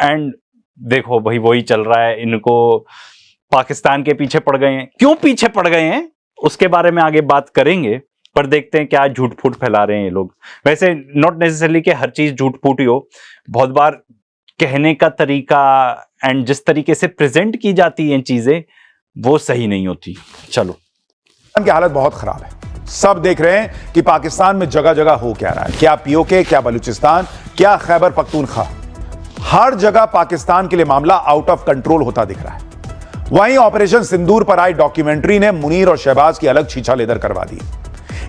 And देखो भाई वही चल रहा है, इनको पाकिस्तान के पीछे पड़ गए हैं। क्यों पीछे पड़ गए हैं उसके बारे में आगे बात करेंगे, पर देखते हैं क्या झूठ फूट फैला रहे हैं ये लोग। वैसे नॉट नेसेसरली कि हर चीज झूठ फूट ही हो, बहुत बार कहने का तरीका एंड जिस तरीके से प्रेजेंट की जाती हैं चीजें वो सही नहीं होती। चलो, की हालत बहुत खराब है। सब देख रहे हैं कि पाकिस्तान में जगह जगह हो क्या रहा है, क्या पीओके, क्या बलूचिस्तान, क्या खैबर पख्तूनख्वा, हर जगह पाकिस्तान के लिए मामला आउट ऑफ कंट्रोल होता दिख रहा है। वहीं ऑपरेशन सिंदूर पर आई डॉक्यूमेंट्री ने मुनीर और शहबाज की अलग छीछा लेदर करवा दी।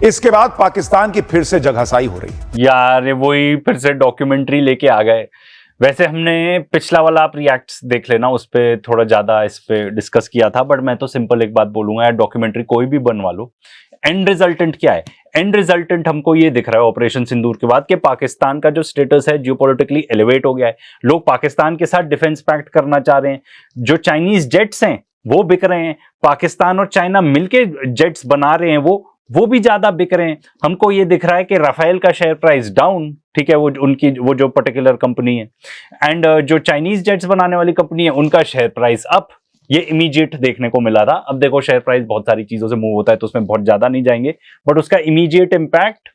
इसके बाद पाकिस्तान की फिर से जगहसाई हो रही। यार वही फिर से डॉक्यूमेंट्री लेके आ गए। वैसे हमने पिछला वाला आप रिएक्ट्स देख लेना, उस पर थोड़ा ज्यादा इस पे डिस्कस किया था, बट मैं तो सिंपल एक बात बोलूंगा यार, डॉक्यूमेंट्री कोई भी बनवा लो, एंड रिजल्टेंट क्या है? एंड रिजल्टेंट हमको ये दिख रहा है ऑपरेशन सिंदूर के बाद कि पाकिस्तान का जो स्टेटस है जियोपॉलिटिकली एलिवेट हो गया है। लोग पाकिस्तान के साथ डिफेंस पैक्ट करना चाह रहे हैं। जो चाइनीज जेट्स हैं वो बिक रहे हैं, पाकिस्तान और चाइना मिलके जेट्स बना रहे हैं, वो भी ज्यादा बिक रहे हैं। हमको ये दिख रहा है कि राफेल का शेयर प्राइस डाउन, ठीक है, वो उनकी वो जो पर्टिकुलर कंपनी है, एंड जो चाइनीज जेट्स बनाने वाली कंपनी है उनका शेयर प्राइस अप। ये इमीडिएट देखने को मिला था। अब देखो शेयर प्राइस बहुत सारी चीजों से मूव होता है तो उसमें बहुत ज्यादा नहीं जाएंगे, बट उसका इमीडिएट इंपैक्ट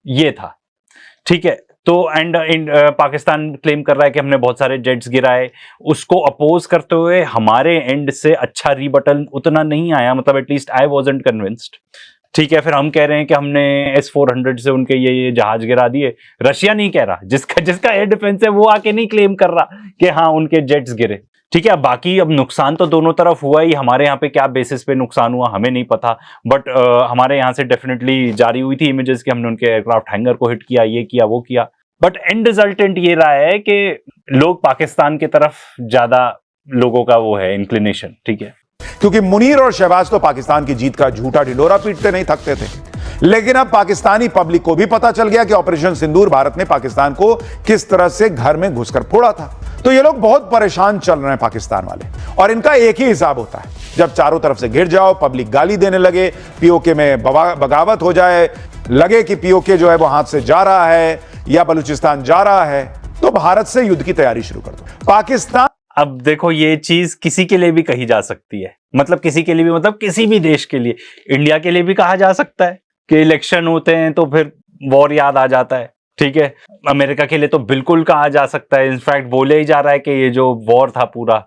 ये था, ठीक है। तो एंड पाकिस्तान क्लेम कर रहा है कि हमने बहुत सारे जेट्स गिराए, उसको अपोज करते हुए हमारे एंड से अच्छा रिबटल उतना नहीं आया, मतलब एटलीस्ट आई वाजंट कन्विंस्ड, ठीक है। फिर हम कह रहे हैं कि हमने S-400 से उनके ये जहाज गिरा दिए। रशिया नहीं कह रहा, जिसका एयर डिफेंस है वो आके नहीं क्लेम कर रहा कि हाँ उनके जेट्स गिरे, ठीक है। बाकी अब नुकसान तो दोनों तरफ हुआ ही। हमारे यहाँ पे क्या बेसिस पे नुकसान हुआ हमें नहीं पता, बट हमारे यहाँ से डेफिनेटली जारी हुई थी इमेजेस कि हमने उनके एयरक्राफ्ट हैंगर को हिट किया, ये किया वो किया, बट एंड रिजल्टेंट ये रहा है कि लोग पाकिस्तान की तरफ ज्यादा लोगों का वो है इंक्लिनेशन, ठीक है। क्योंकि मुनीर और शहबाज तो पाकिस्तान की जीत का झूठा ढिंडोरा पीटते नहीं थकते थे, लेकिन अब पाकिस्तानी पब्लिक को भी पता चल गया कि ऑपरेशन सिंदूर भारत ने पाकिस्तान को किस तरह से घर में घुसकर फोड़ा था। तो ये लोग बहुत परेशान चल रहे हैं पाकिस्तान वाले, और इनका एक ही हिसाब होता है, जब चारों तरफ से घिर जाओ, पब्लिक गाली देने लगे, पीओके में बगावत हो जाए, लगे कि पीओके जो है वो हाथ से जा रहा है या बलूचिस्तान जा रहा है, तो भारत से युद्ध की तैयारी शुरू कर दो। पाकिस्तान अब देखो ये चीज किसी के लिए भी कही जा सकती है, मतलब किसी के लिए भी, मतलब किसी भी देश के लिए, इंडिया के लिए भी कहा जा सकता है कि इलेक्शन होते हैं तो फिर वॉर याद आ जाता है, ठीक है। अमेरिका के लिए तो बिल्कुल कहा जा सकता है, इनफैक्ट बोले ही जा रहा है कि ये जो वॉर था पूरा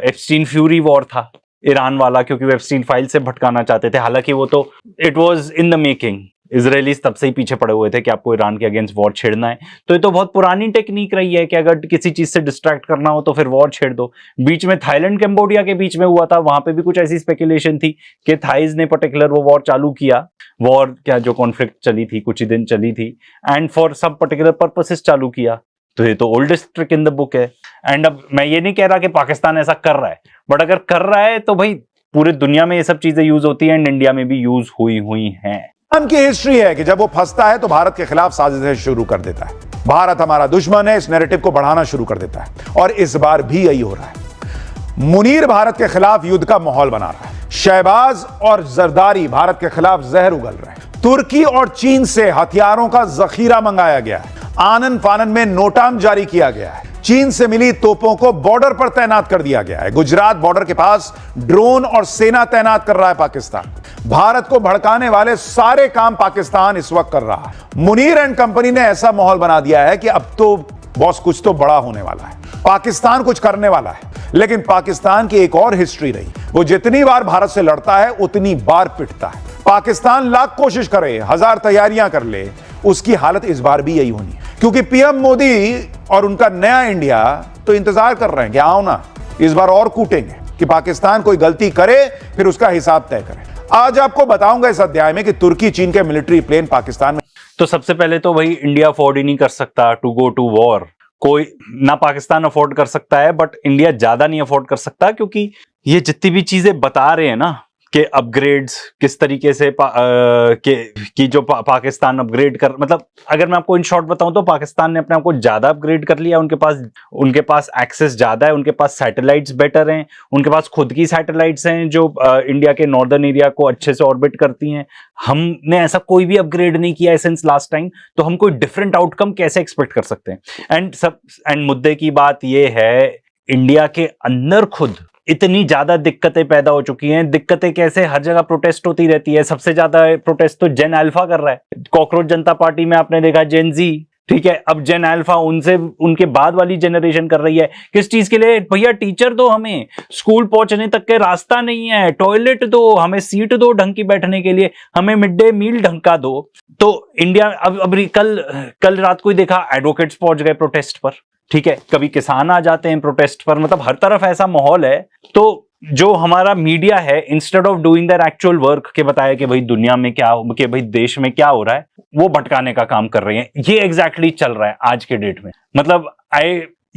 एप्स्टीन फ्यूरी वॉर था ईरान वाला, क्योंकि वो एप्स्टीन फाइल से भटकाना चाहते थे। हालांकि वो तो it was in the making, Israelis तब से ही पीछे पड़े हुए थे कि आपको ईरान के अगेंस्ट वॉर छेड़ना है। तो ये तो बहुत पुरानी टेक्निक रही है कि अगर किसी चीज से डिस्ट्रैक्ट करना हो तो फिर वॉर छेड़ दो। बीच में थाईलैंड कैम्बोडिया के बीच में हुआ था, वहां पे भी कुछ ऐसी स्पेकुलेशन थी कि थाइज ने पर्टिकुलर वो वॉर चालू किया, वॉर क्या जो कॉन्फ्लिक्ट चली थी कुछ ही दिन चली थी, एंड फॉर सब पर्टिकुलर पर्पसेस चालू किया। तो ये तो oldest trick in the book है। एंड अब मैं ये नहीं कह रहा कि पाकिस्तान ऐसा कर रहा है, बट अगर कर रहा है तो भाई पूरे दुनिया में ये सब चीजें यूज होती है एंड इंडिया में भी यूज हुई हैं। की हिस्ट्री है कि जब वो फंसता है तो भारत के खिलाफ साजिशें शुरू कर देता है। भारत हमारा दुश्मन है, इस नैरेटिव को बढ़ाना शुरू कर देता है, और इस बार भी यही हो रहा है। मुनीर भारत के खिलाफ युद्ध का माहौल बना रहा है, शहबाज और जरदारी भारत के खिलाफ जहर उगल रहे हैं, तुर्की और चीन से हथियारों का जखीरा मंगाया गया है, आनन फानन में नोटाम जारी किया गया है, चीन से मिली तोपों को बॉर्डर पर तैनात कर दिया गया है, गुजरात बॉर्डर के पास ड्रोन और सेना तैनात कर रहा है पाकिस्तान। भारत को भड़काने वाले सारे काम पाकिस्तान इस वक्त कर रहा है। मुनीर एंड कंपनी ने ऐसा माहौल बना दिया है कि अब तो बॉस कुछ तो बड़ा होने वाला है, पाकिस्तान कुछ करने वाला है। लेकिन पाकिस्तान की एक और हिस्ट्री रही, वो जितनी बार भारत से लड़ता है उतनी बार पिटता है। पाकिस्तान लाख कोशिश करे, 1000 तैयारियां कर ले, उसकी हालत इस बार भी यही होनी है, क्योंकि पीएम मोदी और उनका नया इंडिया तो इंतजार कर रहे हैं कि आओ ना, इस बार और कूटेंगे कि पाकिस्तान कोई गलती करे फिर उसका हिसाब तय करे। आज आपको बताऊंगा इस अध्याय में कि तुर्की चीन के मिलिट्री प्लेन पाकिस्तान में। तो सबसे पहले तो भाई इंडिया अफोर्ड ही नहीं कर सकता टू गो टू वॉर, कोई ना पाकिस्तान अफोर्ड कर सकता है, बट इंडिया ज्यादा नहीं अफोर्ड कर सकता, क्योंकि ये जितनी भी चीजें बता रहे हैं ना के अपग्रेड्स किस तरीके से कि जो पाकिस्तान अपग्रेड कर, मतलब अगर मैं आपको इन शॉर्ट बताऊं तो पाकिस्तान ने अपने आप को ज्यादा अपग्रेड कर लिया, उनके पास एक्सेस ज्यादा है, उनके पास सैटेलाइट्स बेटर हैं, उनके पास खुद की सैटेलाइट्स हैं जो इंडिया के नॉर्दर्न एरिया को अच्छे से ऑर्बिट करती हैं। हमने ऐसा कोई भी अपग्रेड नहीं किया है सिंस लास्ट टाइम, तो हम कोई डिफरेंट आउटकम कैसे एक्सपेक्ट कर सकते हैं। एंड मुद्दे की बात यह है, इंडिया के अंदर खुद इतनी ज्यादा दिक्कतें पैदा हो चुकी हैं। दिक्कतें कैसे? हर जगह प्रोटेस्ट होती रहती है। सबसे ज्यादा प्रोटेस्ट तो जेन अल्फा कर रहा है। कॉकरोच जनता पार्टी में आपने देखा जेन जी, ठीक है, अब जेन अल्फा उनके बाद वाली जनरेशन कर रही है। किस चीज के लिए? भैया टीचर दो, हमें स्कूल पहुंचने तक के रास्ता नहीं है, टॉयलेट दो, हमें सीट दो ढंग की बैठने के लिए, हमें मिड डे मील ढंग का दो। तो इंडिया अब कल रात को ही देखा एडवोकेट्स पहुंच गए प्रोटेस्ट पर, ठीक है, कभी किसान आ जाते हैं प्रोटेस्ट पर, मतलब हर तरफ ऐसा माहौल है। तो जो हमारा मीडिया है, instead of doing their actual work के बताया कि भाई दुनिया में क्या, कि भाई देश में क्या हो रहा है, वो भटकाने का काम कर रहे हैं। ये एग्जैक्टली चल रहा है आज के डेट में। मतलब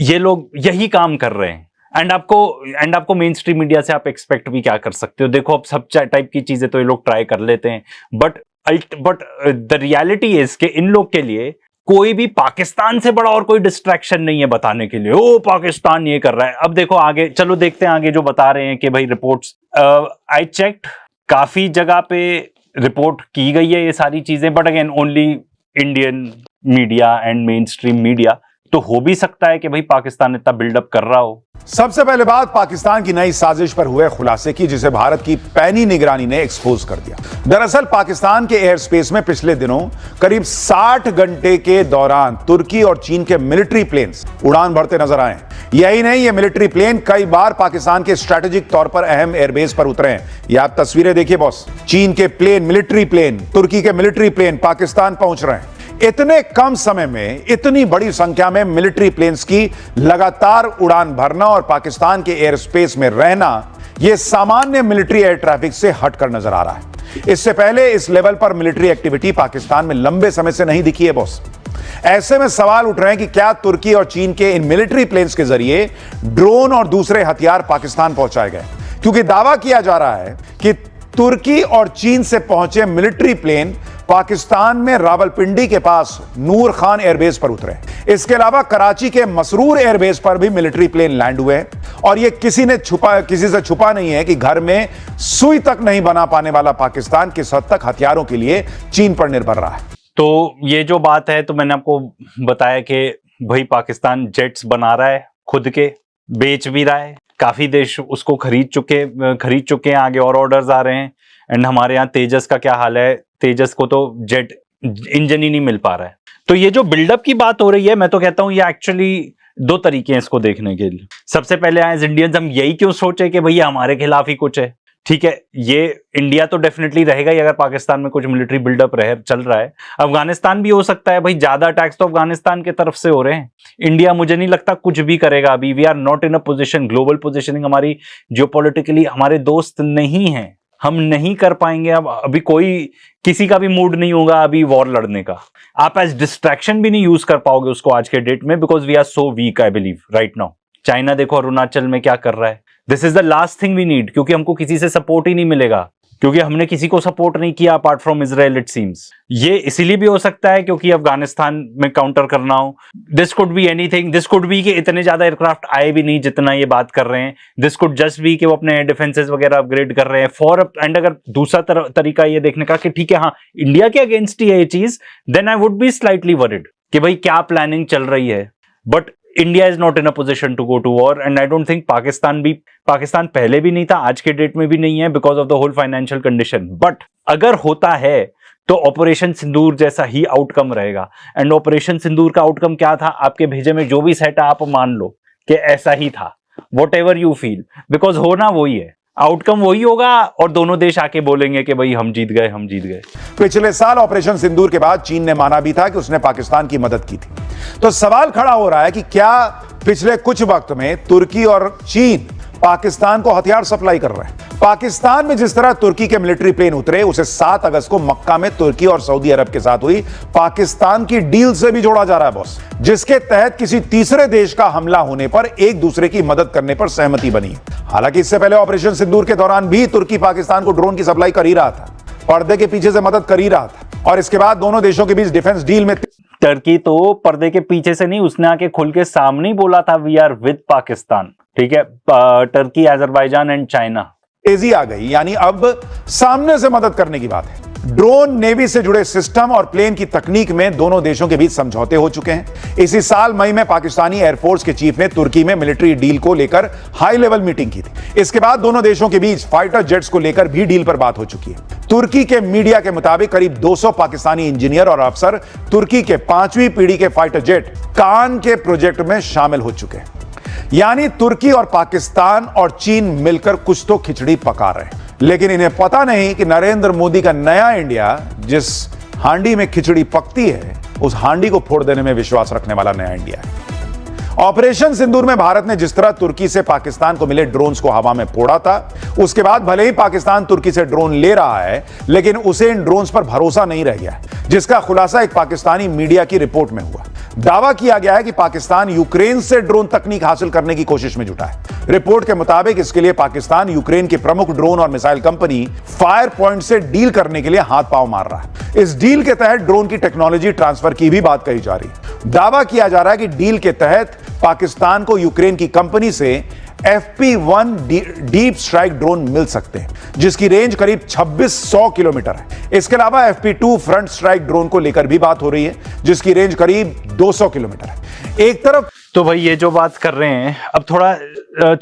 ये लोग यही काम कर रहे हैं। एंड आपको मेन स्ट्रीम मीडिया से आप एक्सपेक्ट भी क्या कर सकते हो? देखो, अब सब टाइप की चीजें तो ये लोग ट्राई कर लेते हैं, बट द रियलिटी इज कि इन लोग के लिए कोई भी पाकिस्तान से बड़ा और कोई डिस्ट्रैक्शन नहीं है बताने के लिए, ओ पाकिस्तान ये कर रहा है। अब देखो आगे, चलो देखते हैं आगे जो बता रहे हैं कि भाई रिपोर्ट्स, आई चेक्ड, काफी जगह पे रिपोर्ट की गई है ये सारी चीजें, but again only Indian media and main stream media. तो हो भी सकता है कि भाई पाकिस्तान इतना बिल्डअप कर रहा हो। सबसे पहले बात पाकिस्तान की नई साजिश पर हुए खुलासे की, जिसे भारत की पैनी निगरानी ने एक्सपोज कर दिया। दरअसल पाकिस्तान के एयर स्पेस में पिछले दिनों करीब 60 घंटे के दौरान तुर्की और चीन के मिलिट्री प्लेन्स उड़ान भरते नजर आए। यही नहीं, ये मिलिट्री प्लेन कई बार पाकिस्तान के स्ट्रेटेजिक तौर पर अहम एयरबेस पर उतरे हैं। ये आप तस्वीरें देखिए बॉस, चीन के प्लेन, मिलिट्री प्लेन, तुर्की के मिलिट्री प्लेन पाकिस्तान पहुंच रहे हैं। इतने कम समय में इतनी बड़ी संख्या में मिलिट्री प्लेन्स की लगातार उड़ान भरना और पाकिस्तान के एयर स्पेस में रहना, यह सामान्य मिलिट्री एयर ट्रैफिक से हटकर नजर आ रहा है। इससे पहले इस लेवल पर मिलिट्री एक्टिविटी पाकिस्तान में लंबे समय से नहीं दिखी है बॉस। ऐसे में सवाल उठ रहे हैं कि क्या तुर्की और चीन के इन मिलिट्री प्लेन्स के जरिए ड्रोन और दूसरे हथियार पाकिस्तान पहुंचाए गए? क्योंकि दावा किया जा रहा है कि तुर्की और चीन से पहुंचे मिलिट्री प्लेन पाकिस्तान में रावलपिंडी के पास नूर खान एयरबेस पर उतरे। इसके अलावा कराची के मसरूर एयरबेस पर भी मिलिट्री प्लेन लैंड हुए और यह किसी से छुपा नहीं है कि घर में सुई तक नहीं बना पाने वाला पाकिस्तान किस हद तक हथियारों के लिए चीन पर निर्भर रहा है। तो ये जो बात है, तो मैंने आपको बताया कि भाई पाकिस्तान जेट्स बना रहा है, खुद के बेच भी रहा है, काफी देश उसको खरीद चुके हैं, आगे और ऑर्डर्स आ रहे हैं। एंड हमारे यहाँ तेजस का क्या हाल है? तेजस को तो जेट इंजन ही नहीं मिल पा रहा है। तो ये जो बिल्डअप की बात हो रही है, मैं तो कहता हूं ये एक्चुअली दो तरीके हैं इसको देखने के लिए। सबसे पहले एज इंडियंस हम यही क्यों सोचे कि भैया हमारे खिलाफ ही कुछ है, ठीक है, ये इंडिया तो डेफिनेटली रहेगा ही अगर पाकिस्तान में कुछ मिलिट्री बिल्डअप चल रहा है। अफगानिस्तान भी हो सकता है, भाई ज्यादा अटैक्स तो अफगानिस्तान की तरफ से हो रहे हैं। इंडिया मुझे नहीं लगता कुछ भी करेगा अभी। We are not in a position, global positioning हमारी जियोपॉलिटिकली हमारे दोस्त नहीं है, हम नहीं कर पाएंगे। अब अभी किसी का भी मूड नहीं होगा अभी वॉर लड़ने का। आप एज डिस्ट्रैक्शन भी नहीं यूज कर पाओगे उसको आज के डेट में, because we are so weak I believe right now. China देखो अरुणाचल में क्या कर रहा है। This is the last thing we need, क्योंकि हमको किसी से सपोर्ट ही नहीं मिलेगा, क्योंकि हमने किसी को सपोर्ट नहीं किया apart from Israel it seems. ये इसीलिए भी हो सकता है क्योंकि अफगानिस्तान में काउंटर करना हो। This could be anything, this could be कि इतने ज्यादा एयरक्राफ्ट आए भी नहीं जितना ये बात कर रहे हैं। दिस कुड जस्ट बी कि वो अपने डिफेंसेस वगैरह अपग्रेड कर रहे हैं एंड अगर दूसरा तरीका ये देखने का कि ठीक है हाँ इंडिया के अगेंस्ट ही है ये चीज, then I would be slightly worried कि भाई क्या प्लानिंग चल रही है। But India is not in a position to go to war and I don't think Pakistan पहले भी नहीं था, आज के डेट में भी नहीं है, because of the whole financial condition. But अगर होता है तो ऑपरेशन सिंदूर जैसा ही आउटकम रहेगा। एंड ऑपरेशन सिंदूर का आउटकम क्या था? आपके भेजे में जो भी सेट है आप मान लो कि ऐसा ही था, what ever you feel, because होना वही है, आउटकम वही होगा और दोनों देश आके बोलेंगे कि भाई हम जीत गए। पिछले साल ऑपरेशन सिंदूर के बाद चीन ने माना भी था कि उसने पाकिस्तान की मदद की थी। तो सवाल खड़ा हो रहा है कि क्या पिछले कुछ वक्त में तुर्की और चीन पाकिस्तान को हथियार सप्लाई कर रहे हैं? पाकिस्तान में जिस तरह तुर्की के मिलिट्री प्लेन उतरे, उसे 7 अगस्त को मक्का में तुर्की और सऊदी अरब के साथ हुई पाकिस्तान की डील से भी जोड़ा जा रहा है बॉस, जिसके तहत किसी तीसरे देश का हमला होने पर एक दूसरे की मदद करने पर सहमति बनी। हालांकि इससे पहले ऑपरेशन सिंदूर के दौरान भी तुर्की पाकिस्तान को ड्रोन की सप्लाई कर ही रहा था, पर्दे के पीछे से मदद कर ही रहा था, और इसके बाद दोनों देशों के बीच डिफेंस डील में टर्की तो पर्दे के पीछे से नहीं, उसने आके खुल के सामने ही बोला था वी आर विद पाकिस्तान। ठीक है, टर्की, अजरबैजान एंड चाइना। तेजी आ गई, यानी अब सामने से मदद करने की बात है। ड्रोन, नेवी से जुड़े सिस्टम और प्लेन की तकनीक में दोनों देशों के बीच समझौते हो चुके हैं। इसी साल मई में पाकिस्तानी एयरफोर्स के चीफ ने तुर्की में मिलिट्री डील को लेकर हाई लेवल मीटिंग की थी। इसके बाद दोनों देशों के बीच फाइटर जेट्स को लेकर भी डील पर बात हो चुकी है। तुर्की के मीडिया के मुताबिक करीब 200 पाकिस्तानी इंजीनियर और अफसर तुर्की के 5वीं पीढ़ी के फाइटर जेट कान के प्रोजेक्ट में शामिल हो चुके हैं। यानी तुर्की और पाकिस्तान और चीन मिलकर कुछ तो खिचड़ी पका रहे हैं, लेकिन इन्हें पता नहीं कि नरेंद्र मोदी का नया इंडिया जिस हांडी में खिचड़ी पकती है, उस हांडी को फोड़ देने में विश्वास रखने वाला नया इंडिया है। ऑपरेशन सिंदूर में भारत ने जिस तरह तुर्की से पाकिस्तान को मिले ड्रोन्स को हवा में फोड़ा था, उसके बाद भले ही पाकिस्तान तुर्की से ड्रोन ले रहा है, लेकिन उसे इन ड्रोन्स पर भरोसा नहीं रह गया है, जिसका खुलासा एक पाकिस्तानी मीडिया की रिपोर्ट में हुआ। दावा किया गया है कि पाकिस्तान यूक्रेन से ड्रोन तकनीक हासिल करने की कोशिश में जुटा है। रिपोर्ट के मुताबिक इसके लिए पाकिस्तान यूक्रेन की प्रमुख ड्रोन और मिसाइल कंपनी फायर पॉइंट से डील करने के लिए हाथ पांव मार रहा है। इस डील के तहत ड्रोन की टेक्नोलॉजी ट्रांसफर की भी बात कही जा रही है। दावा किया जा रहा है कि डील के तहत पाकिस्तान को यूक्रेन की कंपनी से FP1 डीप स्ट्राइक ड्रोन मिल सकते हैं, जिसकी रेंज करीब 2600 किलोमीटर है। इसके अलावा FP2 फ्रंट स्ट्राइक ड्रोन को लेकर भी बात हो रही है, जिसकी रेंज करीब 200 किलोमीटर है। एक तरफ तो भाई ये जो बात कर रहे हैं, अब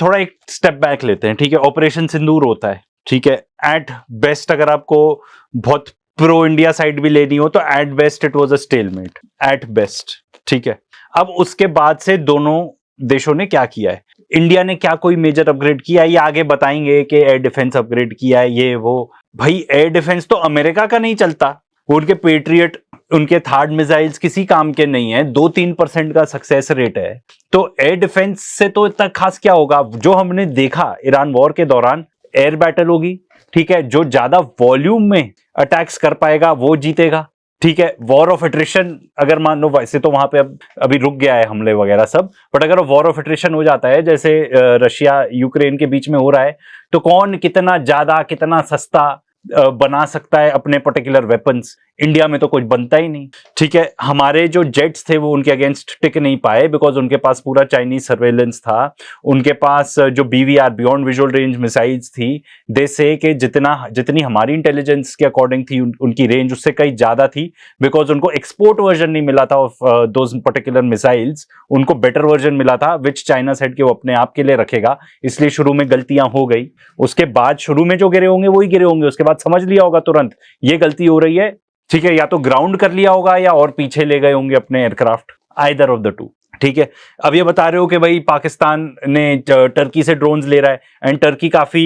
थोड़ा एक स्टेप बैक लेते हैं। ठीक है, ऑपरेशन सिंदूर होता है, ठीक है, एट बेस्ट अगर आपको बहुत प्रो इंडिया साइड भी लेनी हो तो at best it was a stalemate, at best. ठीक है, अब उसके बाद से दोनों देशों ने क्या किया है, इंडिया ने क्या कोई मेजर अपग्रेड किया है, ये आगे बताएंगे कि एयर डिफेंस अपग्रेड किया है, ये वो। भाई एयर डिफेंस तो अमेरिका का नहीं चलता, उनके पेट्रियट, उनके थार्ड मिसाइल्स किसी काम के नहीं है, 2-3% का सक्सेस रेट है। तो एयर डिफेंस से तो इतना खास क्या होगा। जो हमने देखा ईरान वॉर के दौरान, एयर बैटल होगी, ठीक है, जो ज्यादा वॉल्यूम में अटैक्स कर पाएगा वो जीतेगा। ठीक है, वॉर ऑफ एट्रिशन अगर मान लो, वैसे तो वहां पे अभी रुक गया है हमले वगैरह सब, बट अगर वॉर ऑफ एट्रिशन हो जाता है जैसे रशिया यूक्रेन के बीच में हो रहा है, तो कौन कितना ज्यादा कितना सस्ता बना सकता है अपने पर्टिकुलर वेपन्स। इंडिया में तो कुछ बनता ही नहीं। ठीक है, हमारे जो जेट्स थे वो उनके अगेंस्ट टिक नहीं पाए, बिकॉज उनके पास पूरा चाइनीज सर्वेलेंस था। उनके पास जो BVR beyond visual range missiles थी, दे से कि जितनी हमारी इंटेलिजेंस के अकॉर्डिंग थी उनकी रेंज उससे कहीं ज्यादा थी, बिकॉज उनको एक्सपोर्ट वर्जन नहीं मिला था ऑफ दोज पर्टिकुलर मिसाइल्स, उनको बेटर वर्जन मिला था विच चाइना सेड कि वो अपने आप के लिए रखेगा। इसलिए शुरू में गलतियां हो गई, उसके बाद शुरू में जो गिरे होंगे वही गिरे होंगे, उसके बाद समझ लिया होगा तुरंत ये गलती हो रही है। ठीक है, या तो ग्राउंड कर लिया होगा या और पीछे ले गए होंगे अपने aircraft, either of the two. ठीक है, अब ये बता रहे हो कि भाई पाकिस्तान ने टर्की से ड्रोन्स ले रहा है, एंड टर्की काफी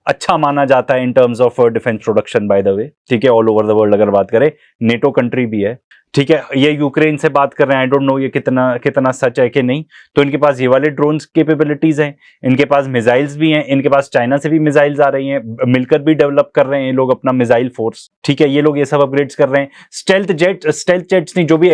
अच्छा माना जाता है in terms of defence production by the way. ठीक है, ऑल ओवर द वर्ल्ड अगर बात करें, नेटो कंट्री भी है। ठीक है, ये यूक्रेन से बात कर रहे हैं, आई डोंट नो ये कितना सच है कि नहीं। तो इनके पास ये वाले ड्रोन्स कैपेबिलिटीज हैं, इनके पास मिसाइल्स भी हैं, इनके पास चाइना से भी मिसाइल्स आ रही हैं, मिलकर भी डेवलप कर रहे हैं ये लोग अपना मिसाइल फोर्स। ठीक है, ये लोग ये सब अपग्रेड्स कर रहे हैं। स्टेल्थ जेट्स नहीं, जो भी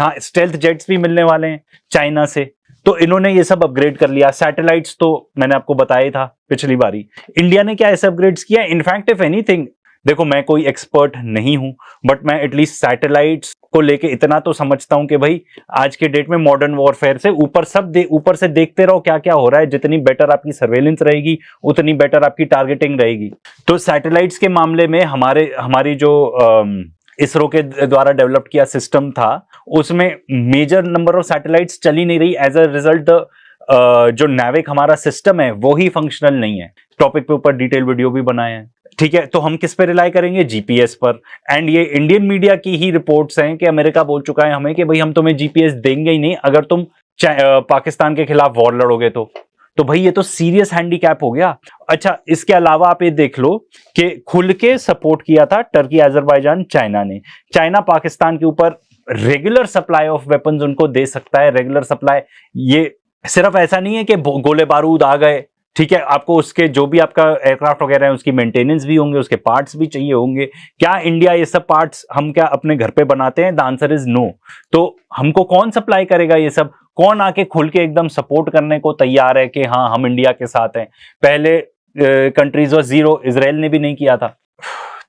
हाँ स्टेल्थ जेट्स भी मिलने वाले हैं चाइना से, तो इन्होंने ये सब अपग्रेड कर लिया। सैटेलाइट्स तो मैंने आपको बताया था पिछली बारी। इंडिया ने क्या ऐसे अपग्रेड्स किया? इनफैक्ट इफ एनीथिंग, देखो मैं कोई एक्सपर्ट नहीं हूं, बट मैं एटलीस्ट सैटेलाइट्स को लेके इतना तो समझता हूं कि भाई आज के डेट में मॉडर्न वॉरफेयर से ऊपर से देखते रहो क्या क्या हो रहा है। जितनी बेटर आपकी सर्वेलेंस रहेगी उतनी बेटर आपकी टारगेटिंग रहेगी। तो सैटेलाइट्स के मामले में हमारी जो इसरो के द्वारा डेवलप किया सिस्टम था, उसमें मेजर नंबर ऑफ सैटेलाइट्स चली नहीं रही। एज अ रिजल्ट जो नैविक हमारा सिस्टम है वो ही फंक्शनल नहीं है। टॉपिक पे ऊपर डिटेल वीडियो भी बनाए हैं। ठीक है, तो हम किस पे रिलाई करेंगे? जीपीएस पर। एंड ये इंडियन मीडिया की ही रिपोर्ट्स हैं कि अमेरिका बोल चुका है हमें कि भाई हम तुम्हें जीपीएस देंगे ही नहीं अगर तुम पाकिस्तान के खिलाफ वॉर लड़ोगे। तो भाई ये तो सीरियस हैंडीकैप हो गया। अच्छा, इसके अलावा आप ये देख लो कि खुल के सपोर्ट किया था टर्की, अजरबैजान, चाइना ने। चाइना पाकिस्तान के ऊपर रेगुलर सप्लाई ऑफ वेपन्स उनको दे सकता है। रेगुलर सप्लाई, ये सिर्फ ऐसा नहीं है कि गोले बारूद आ गए ठीक है, आपको उसके जो भी आपका एयरक्राफ्ट वगैरह है उसकी मेंटेनेंस भी होंगे, उसके पार्ट्स भी चाहिए होंगे। क्या इंडिया ये सब पार्ट्स हम क्या अपने घर पे बनाते हैं? The answer is no. तो हमको कौन सप्लाई करेगा ये सब? कौन आके खुल के एकदम सपोर्ट करने को तैयार है कि हाँ हम इंडिया के साथ हैं? पहले कंट्रीज व जीरो, इजराइल ने भी नहीं किया था।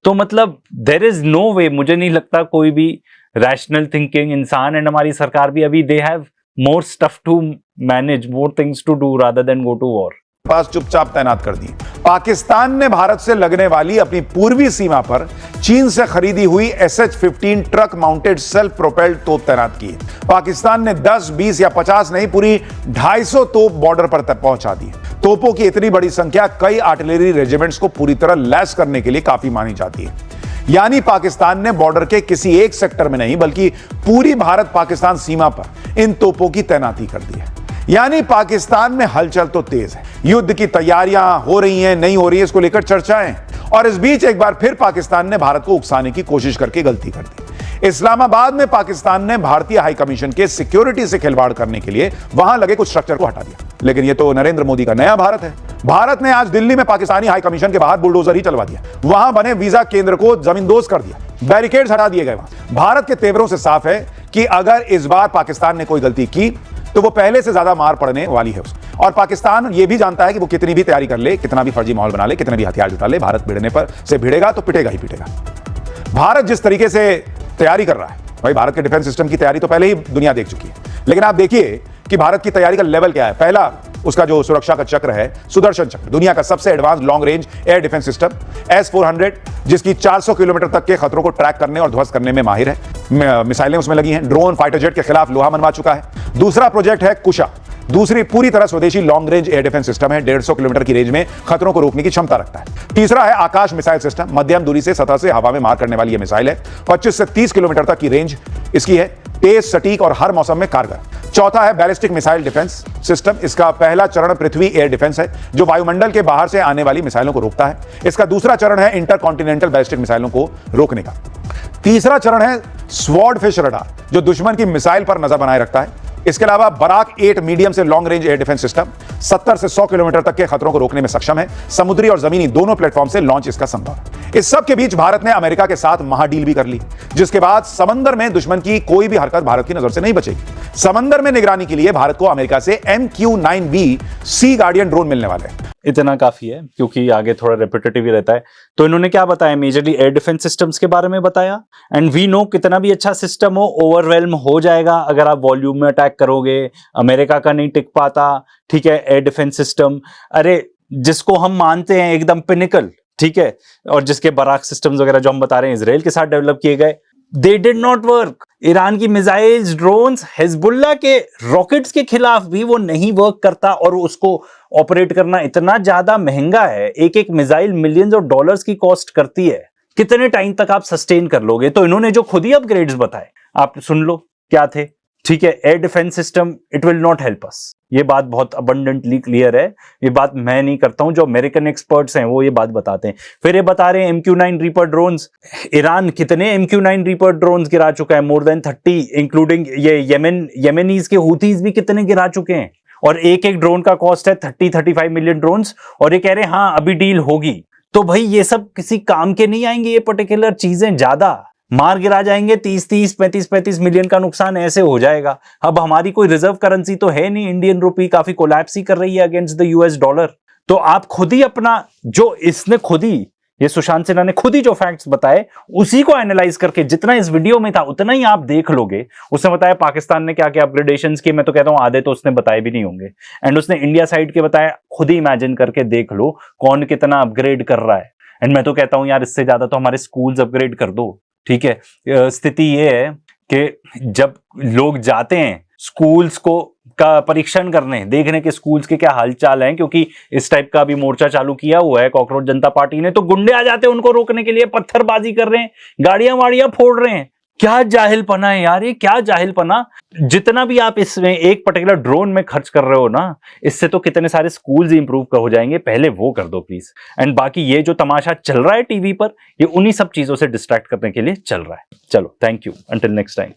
तो मतलब देयर इज नो वे, मुझे नहीं लगता कोई भी रैशनल थिंकिंग इंसान एंड हमारी सरकार भी अभी they have more stuff to manage, more things to do rather than go to war. पास चुपचाप तैनात कर दिए। पाकिस्तान ने भारत से लगने वाली अपनी पूर्वी सीमा पर चीन से खरीदी हुई SH-15 truck mounted self propelled तोप तैनात की। पाकिस्तान ने 10, 20 या 50 नहीं, पूरी 250 तोप बॉर्डर पर तक पहुंचा दी। तोपों की इतनी बड़ी संख्या कई आर्टिलरी रेजिमेंट्स को पूरी तरह लैस करने के लिए काफी मानी जाती है। यानी पाकिस्तान ने बॉर्डर के किसी एक सेक्टर में नहीं बल्कि पूरी भारत पाकिस्तान सीमा पर इन तोपों की तैनाती कर दी है। यानी पाकिस्तान में हलचल तो तेज है, युद्ध की तैयारियां हो रही हैं, नहीं हो रही है, इसको लेकर चर्चाएं। और इस बीच एक बार फिर पाकिस्तान ने भारत को उकसाने की कोशिश करके गलती कर दी। इस्लामाबाद में पाकिस्तान ने भारतीय हाई कमीशन के सिक्योरिटी से खिलवाड़ करने के लिए वहां लगे कुछ स्ट्रक्चर को हटा दिया। लेकिन यह तो नरेंद्र मोदी का नया भारत है। भारत ने आज दिल्ली में पाकिस्तानी हाई कमीशन के बाहर बुलडोजर ही चलवा दिया, वहां बने वीजा केंद्र को जमींदोज कर दिया, बैरिकेड्स हटा दिए गए। वहां भारत के तेवरों से साफ है कि अगर इस बार पाकिस्तान ने कोई गलती की तो वो पहले से ज्यादा मार पड़ने वाली है उसको। और पाकिस्तान ये भी जानता है कि वो कितनी भी तैयारी कर ले, कितना भी फर्जी माहौल बना ले, कितने भी हथियार जुटा ले, भारत भिड़ने पर से भिड़ेगा तो पिटेगा ही पिटेगा। भारत जिस तरीके से तैयारी कर रहा है, भाई भारत के डिफेंस सिस्टम की तैयारी तो पहले ही दुनिया देख चुकी है, लेकिन आप देखिए कि भारत की तैयारी का लेवल क्या है। पहला उसका जो सुरक्षा का चक्र है सुदर्शन चक्र, दुनिया का सबसे advance long range air defence system S-400, जिसकी 400 किलोमीटर तक के खतरों को ट्रैक करने और ध्वस्त करने में माहिर है। मिसाइलें उसमें लगी हैं, ड्रोन फाइटर जेट के खिलाफ लोहा मनवा चुका है। दूसरा प्रोजेक्ट है कुशा, दूसरी पूरी तरह स्वदेशी long range air defence system है, 150 किलोमीटर की रेंज में खतरों को रोकने की क्षमता रखता है। तीसरा है आकाश मिसाइल सिस्टम, मध्यम दूरी से सतह से हवा में मार करने वाली यह मिसाइल है, 25 से 30 किलोमीटर तक की रेंज इसकी है, तेज, सटीक और हर मौसम में कारगर। चौथा है बैलिस्टिक मिसाइल डिफेंस सिस्टम, इसका पहला चरण पृथ्वी एयर डिफेंस है जो वायुमंडल के बाहर से आने वाली मिसाइलों को रोकता है। इसका दूसरा चरण है इंटरकॉन्टिनेंटल बैलिस्टिक मिसाइलों को रोकने का। तीसरा चरण है स्वॉर्ड फिश रडार जो दुश्मन की मिसाइल पर नजर बनाए रखता है। इसके अलावा बराक 8 मीडियम से long range air defence system 70 से 100 किलोमीटर तक के खतरों को रोकने में सक्षम है। समुद्री और जमीनी दोनों प्लेटफॉर्म से लॉन्च इसका संभव है। इस सब के बीच भारत ने अमेरिका के साथ महाडील भी कर ली, जिसके बाद समंदर में दुश्मन की कोई भी हरकत भारत की नजर से नहीं बचेगी। समंदर में निगरानी के लिए भारत को अमेरिका से MQ-9B सी गार्डियन ड्रोन मिलने वाले हैं। इतना काफी है क्योंकि आगे थोड़ा रेपिटेटिव ही रहता है। तो इन्होंने क्या बताया? मेजरली एयर डिफेंस सिस्टम्स के बारे में बताया। एंड वी नो कितना भी अच्छा सिस्टम हो ओवरवेल्म हो जाएगा अगर आप वॉल्यूम में अटैक करोगे। अमेरिका का नहीं टिक पाता, ठीक है, एयर डिफेंस सिस्टम। अरे जिसको हम मानते हैं एकदम पिनिकल, ठीक है, और जिसके बराक सिस्टम्स वगैरह जो हम बता रहे हैं इजराइल के साथ डेवलप किए गए, they did not work. Iran की मिसाइल्स, ड्रोन्स, हिजबुल्लाह के रॉकेट्स के खिलाफ भी वो नहीं वर्क करता और उसको ऑपरेट करना इतना ज्यादा महंगा है। एक एक मिसाइल मिलियंस ऑफ डॉलर्स की कॉस्ट करती है। कितने टाइम तक आप सस्टेन कर लोगे? तो इन्होंने जो खुद ही अपग्रेड्स बताए आप सुन लो क्या थे, ठीक है। Air defence system it will not help us, ये बात बहुत अबंडेंटली क्लियर है। ये बात मैं नहीं करता हूं, जो अमेरिकन एक्सपर्ट्स हैं वो ये बात बताते हैं। फिर ये बता रहे हैं MQ-9 रीपर ड्रोन्स, ईरान कितने MQ-9 रीपर ड्रोन्स गिरा चुका है, मोर देन 30, इंक्लूडिंग ये येमेनीज के हूथीज भी कितने गिरा चुके हैं। और एक एक ड्रोन का कॉस्ट है 30-35 मिलियन ड्रोन्स। और ये कह रहे हैं हाँ अभी डील होगी। तो भाई ये सब किसी काम के नहीं आएंगे, ये पर्टिकुलर चीजें ज्यादा मार गिरा जाएंगे। 30-30, 35-35 मिलियन का नुकसान ऐसे हो जाएगा। अब हमारी कोई रिजर्व करेंसी तो है नहीं, इंडियन रुपी काफी कोलैप्स ही कर रही है अगेंस्ट द US डॉलर। तो आप खुद ही अपना जो इसने खुद ही ये सुशांत सिन्हा ने खुद ही जो फैक्ट्स बताए उसी को एनालाइज करके जितना इस वीडियो में था उतना ही आप देख लोगे। उसने बताया पाकिस्तान ने क्या क्या अपग्रेडेशंस किए, मैं तो कहता हूं आधे तो उसने बताए भी नहीं होंगे। एंड उसने इंडिया साइड के बताया, खुद ही इमेजिन करके देख लो कौन कितना अपग्रेड कर रहा है। एंड मैं तो कहता हूं यार इससे ज्यादा तो हमारे स्कूल्स अपग्रेड कर दो, ठीक है। स्थिति ये है कि जब लोग जाते हैं स्कूल्स को का परीक्षण करने, देखने के स्कूल्स के क्या हालचाल हैं, क्योंकि इस टाइप का भी मोर्चा चालू किया हुआ है कॉकरोच जनता पार्टी ने, तो गुंडे आ जाते हैं उनको रोकने के लिए, पत्थरबाजी कर रहे हैं, गाड़ियां वाड़ियां फोड़ रहे हैं। क्या जाहिलपना है यार, ये क्या जाहिलपना। जितना भी आप इसमें एक पर्टिकुलर ड्रोन में खर्च कर रहे हो ना, इससे तो कितने सारे स्कूल्स इंप्रूव हो जाएंगे। पहले वो कर दो प्लीज। एंड बाकी ये जो तमाशा चल रहा है टीवी पर, ये उन्हीं सब चीजों से डिस्ट्रैक्ट करने के लिए चल रहा है। चलो, thank you, until next time.